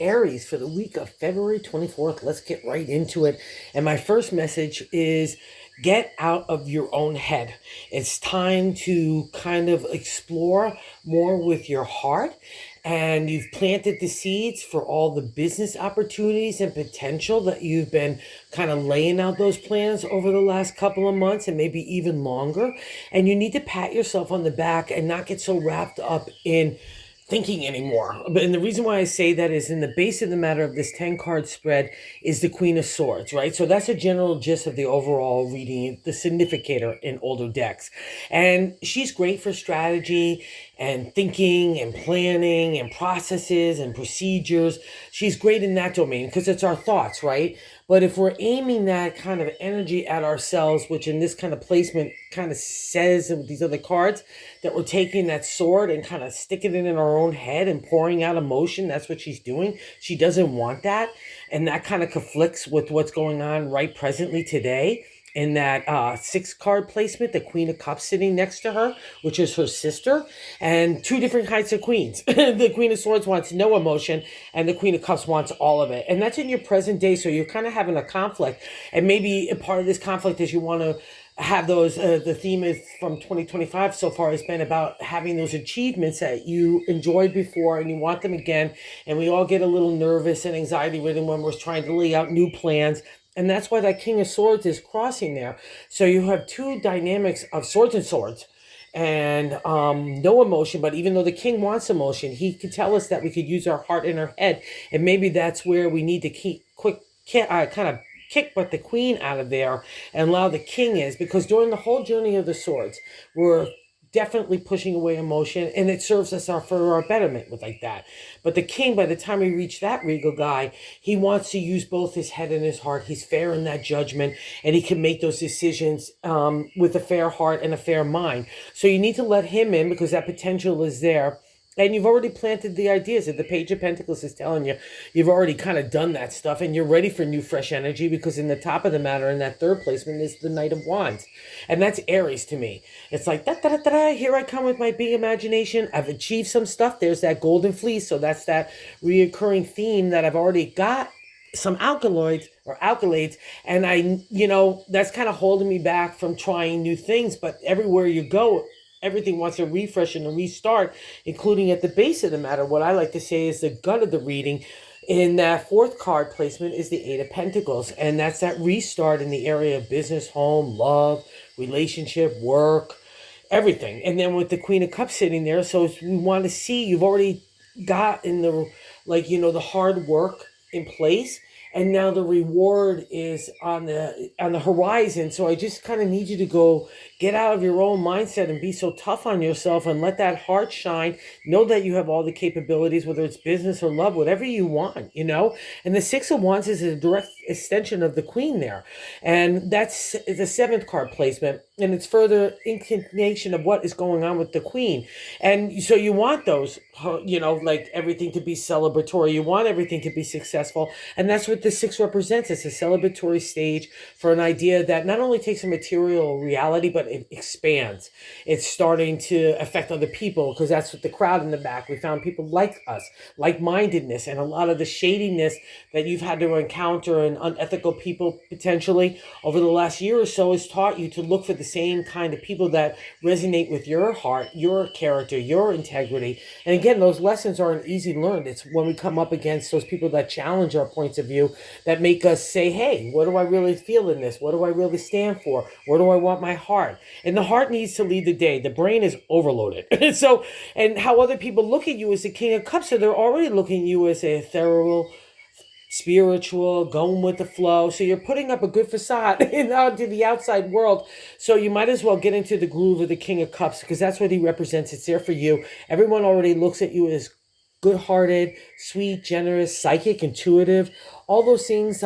Aries for the week of February 24th. Let's get right into it. And my first message is get out of your own head. It's time to kind of explore more with your heart. And you've planted the seeds for all the business opportunities and potential that you've been kind of laying out those plans over the last couple of months and maybe even longer. And you need to pat yourself on the back and not get so wrapped up in thinking anymore. And the reason why I say that is in the base of the matter of this 10 card spread is the Queen of Swords, right? So that's a general gist of the overall reading, the significator in older decks. And she's great for strategy and thinking and planning and processes and procedures. She's great in that domain because it's our thoughts, right? But if we're aiming that kind of energy at ourselves, which in this kind of placement kind of says with these other cards, that we're taking that sword and kind of sticking it in our own head and pouring out emotion, that's what she's doing. She doesn't want that. And that kind of conflicts with what's going on right presently today in that 6 card placement, the Queen of Cups sitting next to her, which is her sister, and two different kinds of queens. The Queen of Swords wants no emotion, and the Queen of Cups wants all of it. And that's in your present day, so you're kind of having a conflict. And maybe a part of this conflict is you want to have those, the theme is from 2025 so far has been about having those achievements that you enjoyed before and you want them again. And we all get a little nervous and anxiety ridden when we're trying to lay out new plans. And that's why that King of Swords is crossing there. So you have two dynamics of swords and swords and no emotion. But even though the king wants emotion, he could tell us that we could use our heart and our head. And maybe that's where we need to keep kind of kick but the queen out of there and allow the king is, because during the whole journey of the swords, we're definitely pushing away emotion, and it serves us for our betterment with like that. But the king, by the time we reach that regal guy, he wants to use both his head and his heart. He's fair in that judgment, and he can make those decisions with a fair heart and a fair mind. So you need to let him in because that potential is there. And you've already planted the ideas that the Page of Pentacles is telling you. You've already kind of done that stuff and you're ready for new, fresh energy because in the top of the matter, in that third placement, is the Knight of Wands. And that's Aries to me. It's like, da, da, da, da, here I come with my big imagination. I've achieved some stuff. There's that golden fleece. So that's that reoccurring theme that I've already got some alkaloids or alkalates, and that's kind of holding me back from trying new things. But everywhere you go, everything wants a refresh and a restart, including at the base of the matter. What I like to say is the gut of the reading in that 4th card placement is the 8 of Pentacles. And that's that restart in the area of business, home, love, relationship, work, everything. And then with the Queen of Cups sitting there, so we want to see you've already got in the hard work in place. And now the reward is on the horizon. So I just kind of need you to go get out of your own mindset and be so tough on yourself and let that heart shine. Know that you have all the capabilities, whether it's business or love, whatever you want, And the 6 of Wands is a direct extension of the Queen there. And that's the 7th card placement. And it's further inclination of what is going on with the Queen. And so you want those, like everything to be celebratory. You want everything to be successful. And that's what the 6 represents. It's a celebratory stage for an idea that not only takes a material reality, but it expands. It's starting to affect other people because that's what the crowd in the back. We found people like us, like-mindedness, and a lot of the shadiness that you've had to encounter and unethical people potentially over the last year or so has taught you to look for the same kind of people that resonate with your heart, your character, your integrity. And again, those lessons aren't easy learned. It's when we come up against those people that challenge our points of view that make us say, hey, what do I really feel in this? What do I really stand for? Where do I want my heart? And the heart needs to lead the day. The brain is overloaded. And how other people look at you as the King of Cups, so they're already looking at you as a ethereal, spiritual, going with the flow. So you're putting up a good facade into the outside world. So you might as well get into the groove of the King of Cups because that's what he represents. It's there for you. Everyone already looks at you as good-hearted, sweet, generous, psychic, intuitive. All those things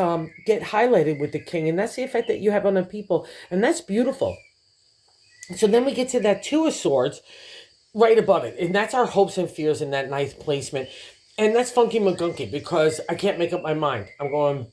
get highlighted with the king. And that's the effect that you have on the people. And that's beautiful. So then we get to that 2 of Swords right above it. And that's our hopes and fears in that 9th placement. And that's funky McGunky because I can't make up my mind. I'm going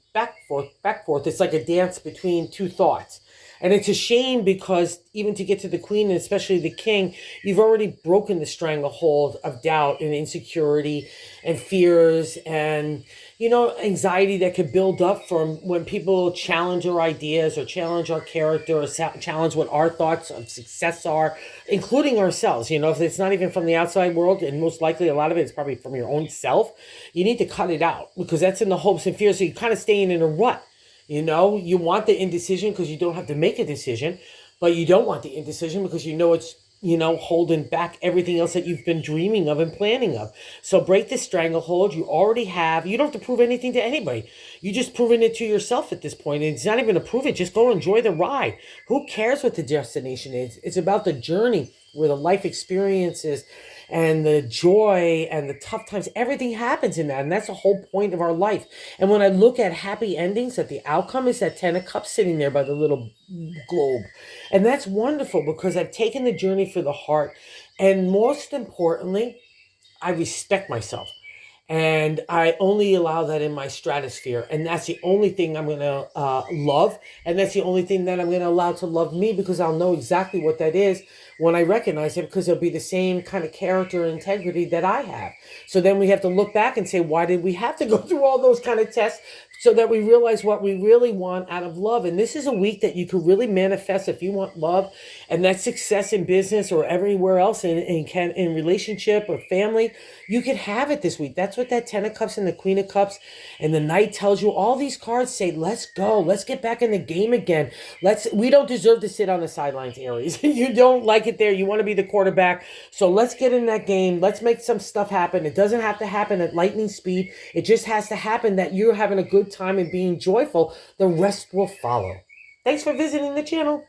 back forth. It's like a dance between two thoughts. And it's a shame because even to get to the queen and especially the king, you've already broken the stranglehold of doubt and insecurity and fears and, anxiety that could build up from when people challenge our ideas or challenge our character or challenge what our thoughts of success are, including ourselves. If it's not even from the outside world, and most likely a lot of it is probably from your own self, you need to cut it out because that's in the hopes and fears. So you're kind of staying in a rut. You want the indecision because you don't have to make a decision, but you don't want the indecision because it's, holding back everything else that you've been dreaming of and planning of. So break the stranglehold. You already have. You don't have to prove anything to anybody. You just proving it to yourself at this point. And it's not even to prove it. Just go enjoy the ride. Who cares what the destination is? It's about the journey where the life experiences and the joy and the tough times, everything happens in that. And that's the whole point of our life. And when I look at happy endings, that the outcome is that 10 of Cups sitting there by the little globe. And that's wonderful because I've taken the journey for the heart. And most importantly, I respect myself. And I only allow that in my stratosphere. And that's the only thing I'm going to love. And that's the only thing that I'm going to allow to love me because I'll know exactly what that is when I recognize it because it'll be the same kind of character and integrity that I have. So then we have to look back and say, why did we have to go through all those kind of tests so that we realize what we really want out of love? And this is a week that you could really manifest if you want love and that success in business or everywhere else in relationship or family. You could have it this week. That's what that 10 of Cups and the Queen of Cups and the Knight tells you. All these cards say, let's go. Let's get back in the game again. We don't deserve to sit on the sidelines, Aries. You don't like it there. You want to be the quarterback. So let's get in that game. Let's make some stuff happen. It doesn't have to happen at lightning speed. It just has to happen that you're having a good time and being joyful. The rest will follow. Thanks for visiting the channel.